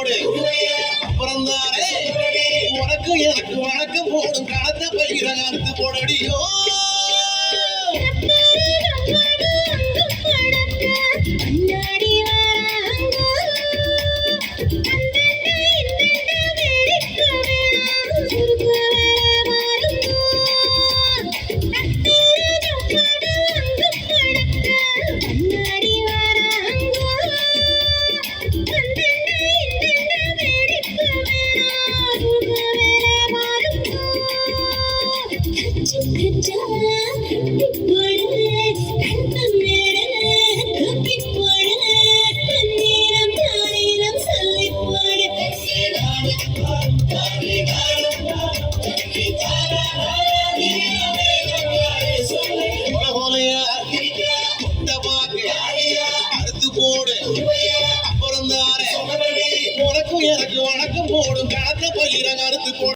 போடு அப்புறம் தானே உனக்கு எனக்கு வணக்கம் போடும் கணத்தை பயிர அறுத்து போடடியோ அப்புறம் தானே உனக்கும் எனக்கு வணக்கம் போடும் கணத்தை பயிர அறுத்து போடு